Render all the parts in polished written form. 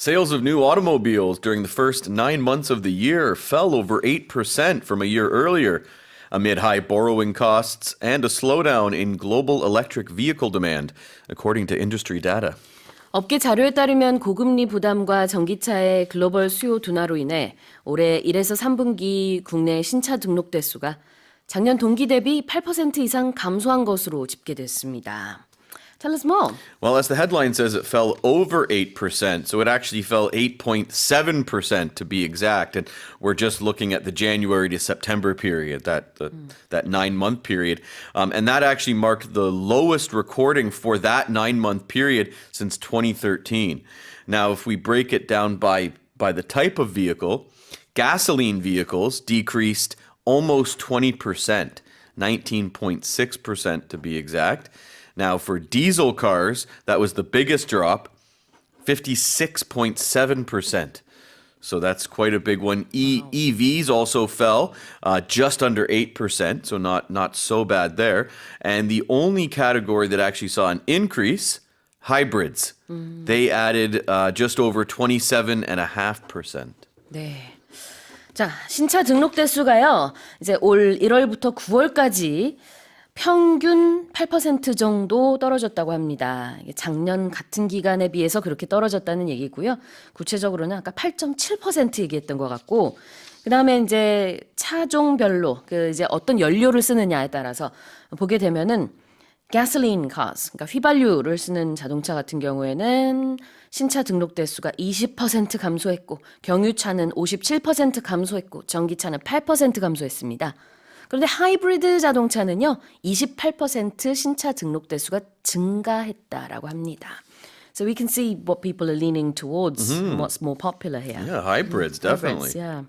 Sales of new automobiles during the first 9 months of the year fell over 8% from a year earlier, amid high borrowing costs and a slowdown in global electric vehicle demand, according to industry data. 업계 자료에 따르면 고금리 부담과 전기차의 글로벌 수요 둔화로 인해 올해 1에서 3분기 국내 신차 등록 대수가 작년 동기 대비 8% 이상 감소한 것으로 집계됐습니다. Tell us more. Well, as the headline says, it fell over 8%, so it actually fell 8.7% to be exact. And we're just looking at the January to September period, that 9-month period. And that actually marked the lowest recording for that 9-month period since 2013. Now, if we break it down by the type of vehicle, gasoline vehicles decreased almost 20%, 19.6% to be exact. Now, for diesel cars, that was the biggest drop, 56.7%. So that's quite a big one. EVs also fell just under 8%, so not so bad there. And the only category that actually saw an increase, hybrids. They added just over 27.5%. 네. 자, 신차 등록 대수가요. 이제 올 1월부터 9월까지 평균 8% 정도 떨어졌다고 합니다. 이게 작년 같은 기간에 비해서 그렇게 떨어졌다는 얘기고요. 구체적으로는 아까 8.7% 얘기했던 것 같고, 그 다음에 이제 차종별로 이제 어떤 연료를 쓰느냐에 따라서 보게 되면은 gasoline cars, 그러니까 휘발유를 쓰는 자동차 같은 경우에는 신차 등록 대수가 20% 감소했고, 경유차는 57% 감소했고, 전기차는 8% 감소했습니다. 그런데 하이브리드 자동차는요, 28% 신차 등록 대수가 증가했다라고 합니다. So we can see what people are leaning towards, what's more popular here. Yeah, hybrids, definitely. Hybrids, yeah.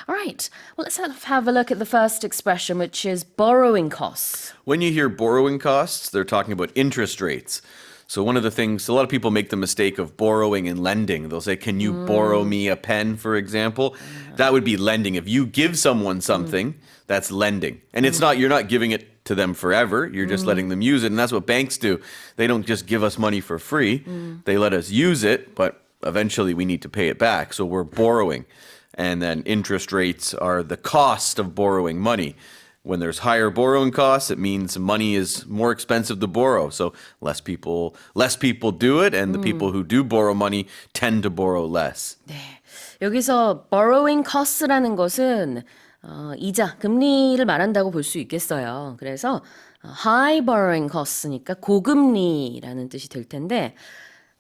All right. Well, let's have a look at the first expression, which is borrowing costs. When you hear borrowing costs, they're talking about interest rates. So one of the things, a lot of people make the mistake of borrowing and lending. They'll say, can you borrow me a pen, for example? That would be lending. If you give someone something, that's lending. And it's not, you're not giving it to them forever. You're just letting them use it. And that's what banks do. They don't just give us money for free. They let us use it, but eventually we need to pay it back. So we're borrowing. And then interest rates are the cost of borrowing money. When there's higher borrowing costs, it means money is more expensive to borrow. So less people do it, and the people who do borrow money tend to borrow less. 네. 여기서 borrowing costs라는 것은 이자, 금리를 말한다고 볼 수 있겠어요. 그래서 high borrowing costs니까 고금리라는 뜻이 될 텐데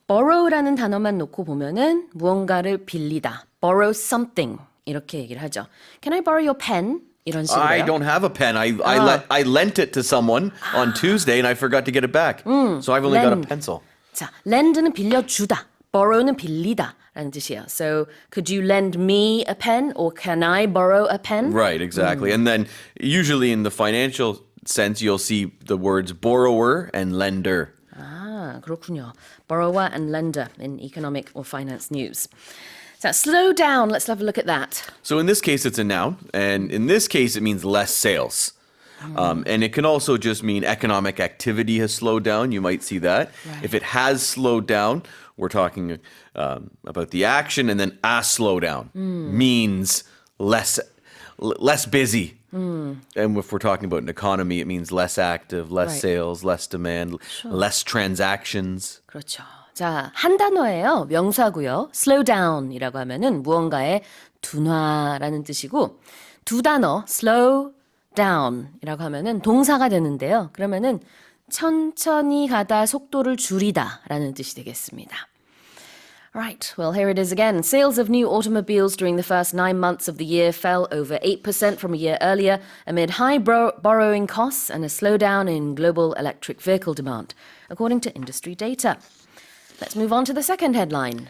borrow라는 단어만 놓고 보면은 무언가를 빌리다, borrow something 이렇게 얘기를 하죠. Can I borrow your pen? 이런 식으로요. I don't have a pen. I lent it to someone on Tuesday and I forgot to get it back. So I've only got a pencil. 자, lend는 빌려주다, borrow는 빌리다 라는 뜻이에요. So, could you lend me a pen or can I borrow a pen? Right, exactly. And then usually in the financial sense, you'll see the words borrower and lender. 아, 그렇군요. Borrower and lender in economic or finance news. 자, slow down. Let's have a look at that. So in this case, it's a noun. And in this case, it means less sales. And it can also just mean economic activity has slowed down. You might see that. Right. If it has slowed down, we're talking about the action. And then a slowdown means less busy. And if we're talking about an economy, it means less active, less Right. sales, less demand, less transactions. 그렇죠. 자, 한 단어예요. 명사고요. slow down이라고 하면은 무언가의 둔화라는 뜻이고 두 단어 slow down이라고 하면은 동사가 되는데요. 그러면은 천천히 가다 속도를 줄이다라는 뜻이 되겠습니다. Right, well, here it is again. Sales of new automobiles during the first 9 months of the year fell over 8% from a year earlier amid high borrowing costs and a slowdown in global electric vehicle demand, according to industry data. Let's move on to the second headline.